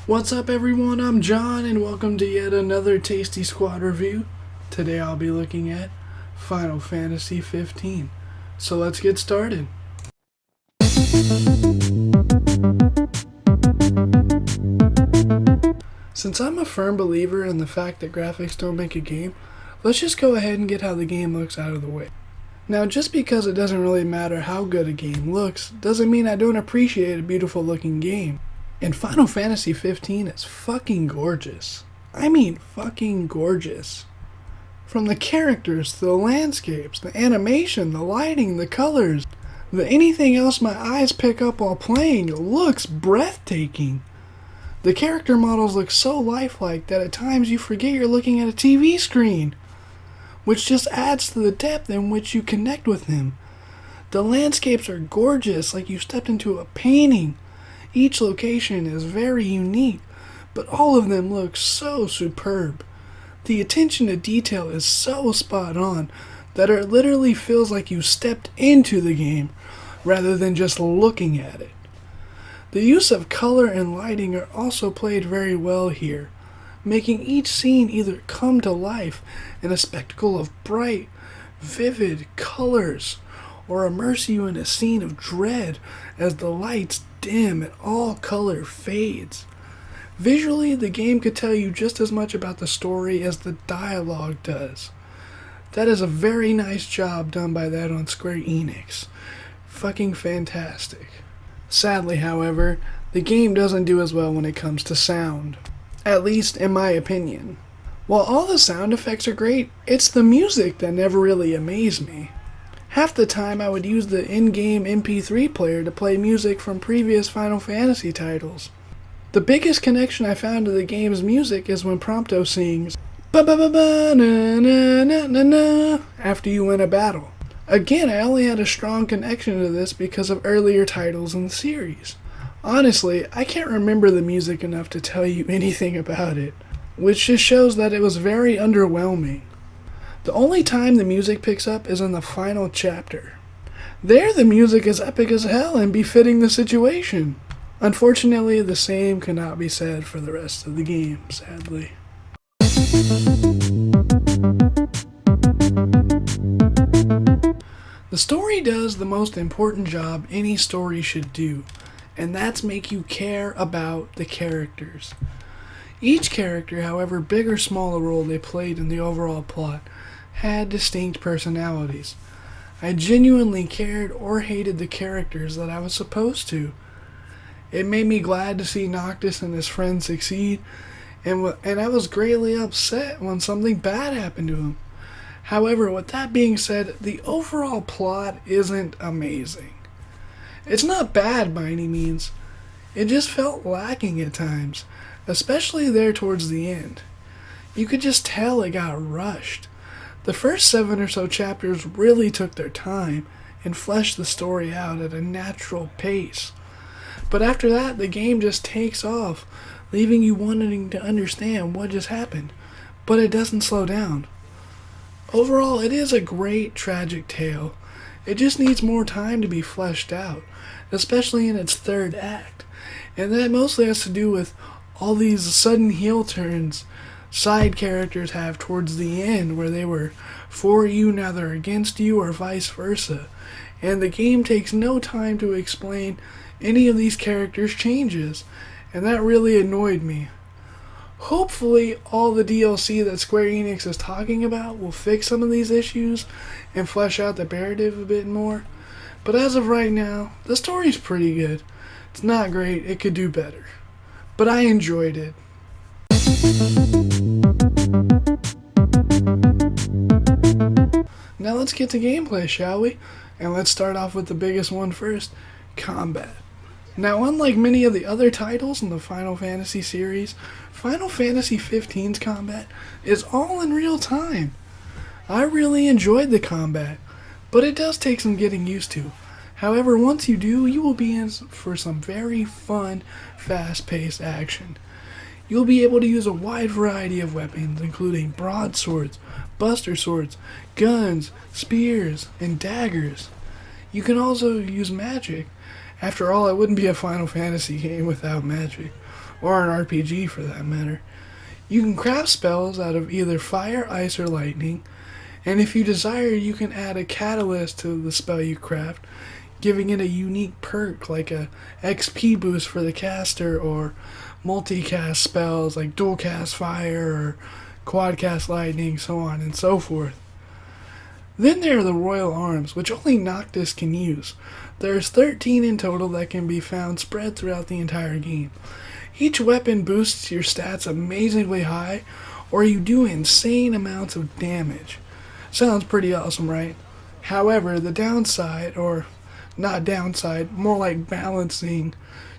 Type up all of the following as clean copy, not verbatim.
What's up everyone, I'm John and welcome to yet another Tasty Squad review. Today I'll be looking at Final Fantasy 15. So let's get started. Since I'm a firm believer in the fact that graphics don't make a game, let's just go ahead and get how the game looks out of the way. Now, just because it doesn't really matter how good a game looks, doesn't mean I don't appreciate a beautiful looking game. And Final Fantasy 15 is fucking gorgeous. I mean fucking gorgeous. From the characters to the landscapes, the animation, the lighting, the colors, anything else my eyes pick up while playing looks breathtaking. The character models look so lifelike that at times you forget you're looking at a TV screen, which just adds to the depth in which you connect with them. The landscapes are gorgeous, like you stepped into a painting. Each location is very unique, but all of them look so superb. The attention to detail is so spot on that it literally feels like you stepped into the game rather than just looking at it. The use of color and lighting are also played very well here, making each scene either come to life in a spectacle of bright, vivid colors, or immerse you in a scene of dread as the lights dim and all color fades. Visually, the game could tell you just as much about the story as the dialogue does. That is a very nice job done by that on Square Enix. Fucking fantastic. Sadly, however, the game doesn't do as well when it comes to sound. At least in my opinion. While all the sound effects are great, it's the music that never really amazed me. Half the time I would use the in-game MP3 player to play music from previous Final Fantasy titles. The biggest connection I found to the game's music is when Prompto sings ba ba ba ba na na na na na after you win a battle. Again, I only had a strong connection to this because of earlier titles in the series. Honestly, I can't remember the music enough to tell you anything about it, which just shows that it was very underwhelming. The only time the music picks up is in the final chapter. There, the music is epic as hell and befitting the situation. Unfortunately, the same cannot be said for the rest of the game, sadly. The story does the most important job any story should do, and that's make you care about the characters. Each character, however big or small a role they played in the overall plot, had distinct personalities. I genuinely cared or hated the characters that I was supposed to. It made me glad to see Noctis and his friends succeed, and I was greatly upset when something bad happened to him. However, with that being said, the overall plot isn't amazing. It's not bad by any means. It just felt lacking at times, especially there towards the end. You could just tell it got rushed. The first 7 or so chapters really took their time and fleshed the story out at a natural pace. But after that, the game just takes off, leaving you wanting to understand what just happened, but it doesn't slow down. Overall, it is a great tragic tale. It just needs more time to be fleshed out, especially in its third act, and that mostly has to do with all these sudden heel turns side characters have towards the end where they were for you, now they're against you, or vice versa. And the game takes no time to explain any of these characters' changes, and that really annoyed me. Hopefully, all the DLC that Square Enix is talking about will fix some of these issues and flesh out the narrative a bit more. But as of right now, the story's pretty good. It's not great, it could do better. But I enjoyed it. Now let's get to gameplay, shall we? And let's start off with the biggest one first, combat. Now, unlike many of the other titles in the Final Fantasy series, Final Fantasy XV's combat is all in real time. I really enjoyed the combat, but it does take some getting used to. However, once you do, you will be in for some very fun, fast-paced action. You'll be able to use a wide variety of weapons, including broadswords, buster swords, guns, spears, and daggers. You can also use magic. After all, it wouldn't be a Final Fantasy game without magic. or an RPG for that matter. You can craft spells out of either fire, ice, or lightning, and if you desire, you can add a catalyst to the spell you craft, giving it a unique perk like a XP boost for the caster, or multicast spells like dual cast fire or quad cast lightning, so on and so forth. Then there are the Royal Arms, which only Noctis can use. There's 13 in total that can be found spread throughout the entire game. Each weapon boosts your stats amazingly high, or you do insane amounts of damage. Sounds pretty awesome, right? However, the downside, or not downside, more like balancing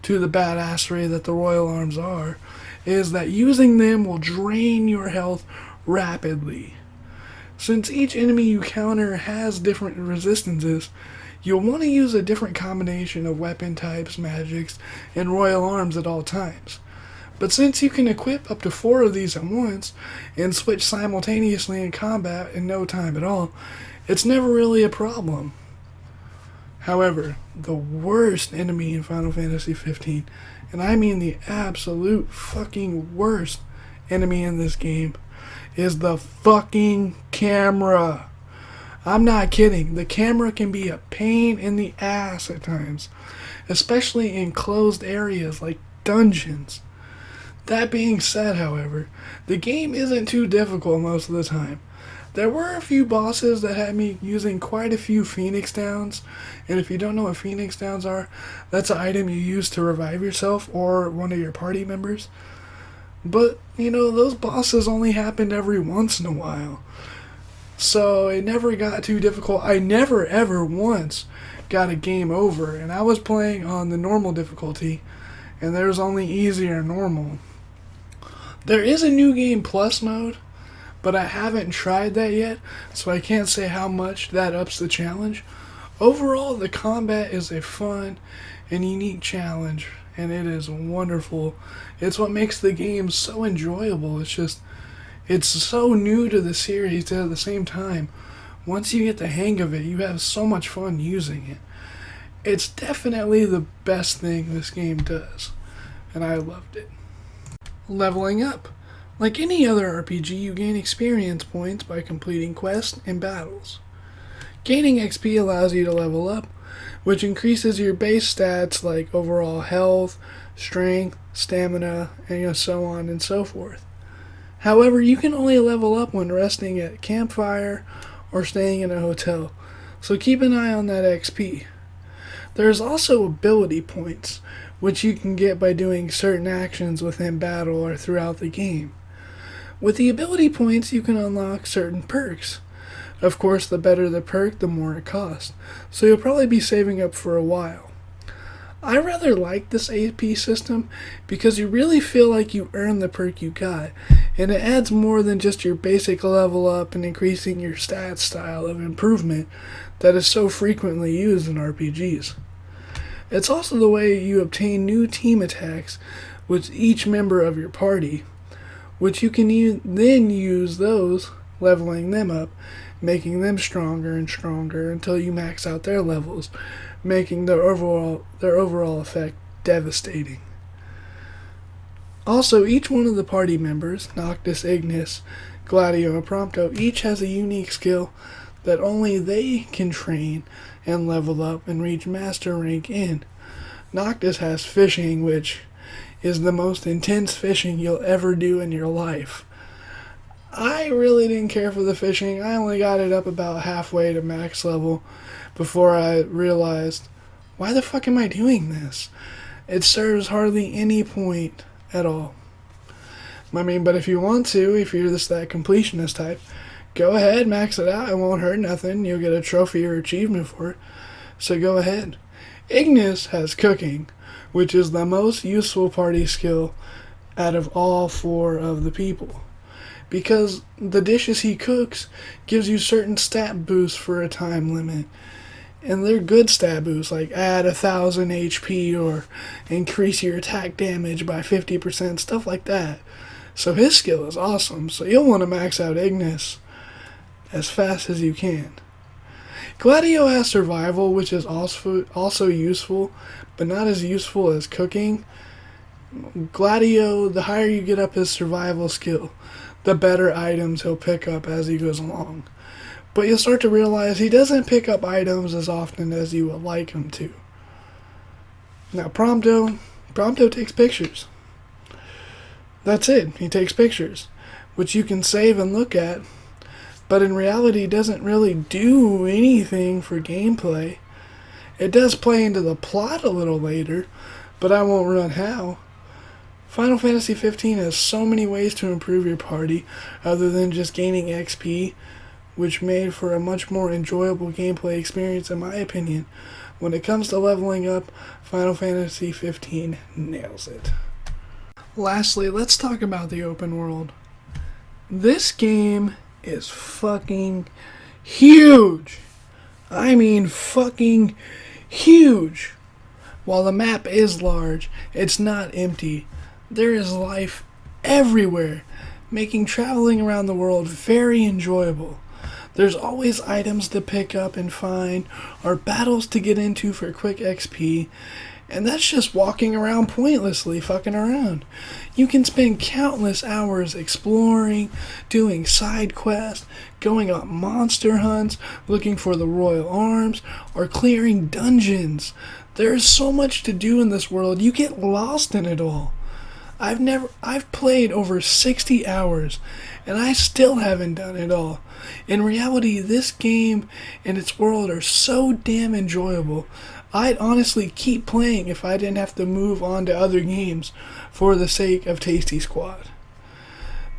to the badassery that the Royal Arms are, is that using them will drain your health rapidly. Since each enemy you counter has different resistances, you'll want to use a different combination of weapon types, magics, and Royal Arms at all times. But since you can equip up to 4 of these at once, and switch simultaneously in combat in no time at all, it's never really a problem. However, the worst enemy in Final Fantasy XV, and I mean the absolute fucking worst enemy in this game, is the fucking camera. I'm not kidding. The camera can be a pain in the ass at times, especially in closed areas like dungeons. That being said, however, the game isn't too difficult most of the time. There were a few bosses that had me using quite a few Phoenix Downs, and if you don't know what Phoenix Downs are, that's an item you use to revive yourself or one of your party members. But, those bosses only happened every once in a while. So it never got too difficult. I never ever once got a game over, and I was playing on the normal difficulty, and there's only easier and normal. There is a new game plus mode, but I haven't tried that yet, so I can't say how much that ups the challenge. Overall, the combat is a fun and unique challenge, and it is wonderful. It's what makes the game so enjoyable. It's so new to the series, and at the same time, once you get the hang of it, you have so much fun using it. It's definitely the best thing this game does, and I loved it. Leveling up. Like any other RPG, you gain experience points by completing quests and battles. Gaining XP allows you to level up, which increases your base stats like overall health, strength, stamina, and so on and so forth. However, you can only level up when resting at a campfire or staying in a hotel, so keep an eye on that XP. There's also ability points, which you can get by doing certain actions within battle or throughout the game. With the ability points, you can unlock certain perks. Of course, the better the perk, the more it costs, so you'll probably be saving up for a while. I rather like this AP system because you really feel like you earned the perk you got, and it adds more than just your basic level up and increasing your stats style of improvement that is so frequently used in RPGs. It's also the way you obtain new team attacks with each member of your party, which you can then use those, leveling them up, making them stronger and stronger until you max out their levels, making their overall effect devastating. Also, each one of the party members, Noctis, Ignis, Gladio, and Prompto, each has a unique skill that only they can train and level up and reach master rank in. Noctis has fishing, which is the most intense fishing you'll ever do in your life. I really didn't care for the fishing. I only got it up about halfway to max level before I realized, why the fuck am I doing this? It serves hardly any point at all. But if you want to, if you're that completionist type, go ahead, max it out. It won't hurt nothing. You'll get a trophy or achievement for it. So go ahead. Ignis has cooking, which is the most useful party skill out of all 4 of the people, because the dishes he cooks gives you certain stat boosts for a time limit, and they're good stat boosts, like add 1,000 HP or increase your attack damage by 50%, stuff like that. So his skill is awesome, so you'll want to max out Ignis as fast as you can. Gladio has survival, which is also useful, but not as useful as cooking. Gladio, the higher you get up his survival skill, the better items he'll pick up as he goes along. But you'll start to realize he doesn't pick up items as often as you would like him to. Now, Prompto takes pictures. That's it. He takes pictures, which you can save and look at, but in reality doesn't really do anything for gameplay. It does play into the plot a little later, but I won't run how. Final Fantasy 15 has so many ways to improve your party other than just gaining XP, which made for a much more enjoyable gameplay experience in my opinion. When it comes to leveling up, Final Fantasy 15 nails it. Lastly, let's talk about the open world. This game is fucking huge. I mean fucking huge. While the map is large, it's not empty. There is life everywhere, making traveling around the world very enjoyable. There's always items to pick up and find, or battles to get into for quick XP, and that's just walking around pointlessly fucking around. You can spend countless hours exploring, doing side quests, going on monster hunts, looking for the royal arms, or clearing dungeons. There's so much to do in this world, you get lost in it all. I've played over 60 hours, and I still haven't done it all. In reality, this game and its world are so damn enjoyable. I'd honestly keep playing if I didn't have to move on to other games for the sake of Tasty Squad.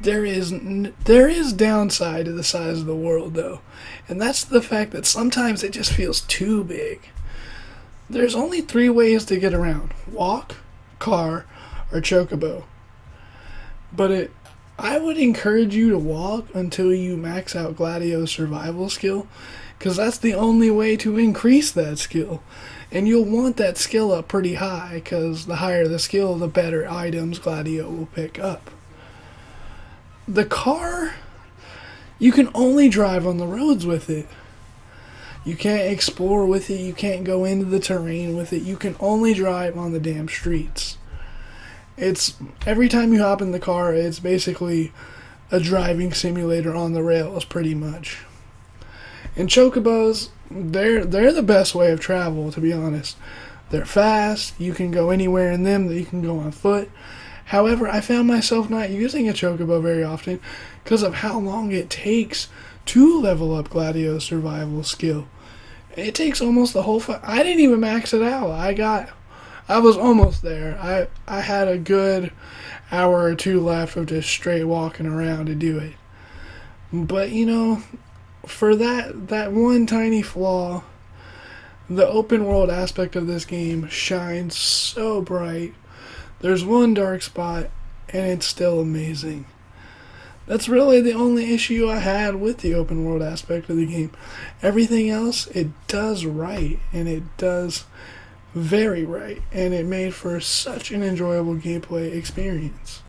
There is downside to the size of the world, though, and that's the fact that sometimes it just feels too big. There's only 3 ways to get around: walk, car, or chocobo. But I would encourage you to walk until you max out Gladio's survival skill, because that's the only way to increase that skill. And you'll want that skill up pretty high, because the higher the skill, the better items Gladio will pick up. The car, you can only drive on the roads with it. You can't explore with it, you can't go into the terrain with it, you can only drive on the damn streets. Every time you hop in the car, it's basically a driving simulator on the rails, pretty much. And chocobos, they're the best way of travel, to be honest. They're fast, you can go anywhere in them that you can go on foot. However, I found myself not using a chocobo very often because of how long it takes to level up Gladio's survival skill. It takes almost the whole I didn't even max it out. I was almost there. I had a good hour or 2 left of just straight walking around to do it. But, for that one tiny flaw, the open world aspect of this game shines so bright. There's one dark spot, and it's still amazing. That's really the only issue I had with the open world aspect of the game. Everything else, it does right, and it does very right, and it made for such an enjoyable gameplay experience.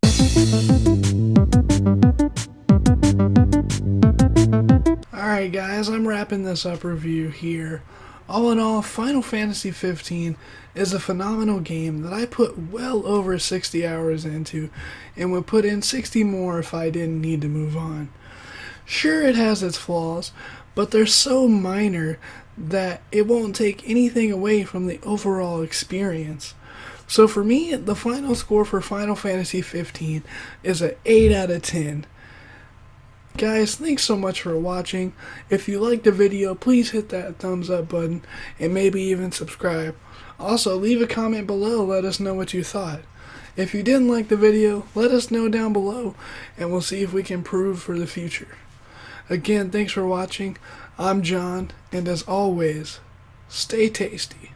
Alright guys, I'm wrapping this up review here. All in all, Final Fantasy 15 is a phenomenal game that I put well over 60 hours into, and would put in 60 more if I didn't need to move on. Sure, it has its flaws, but they're so minor that it won't take anything away from the overall experience. So for me, the final score for Final Fantasy 15 is an 8 out of 10. Guys, thanks so much for watching. If you liked the video, please hit that thumbs up button and maybe even subscribe. Also, leave a comment below, let us know what you thought. If you didn't like the video, let us know down below and we'll see if we can improve for the future. Again, thanks for watching. I'm John, and as always, stay tasty.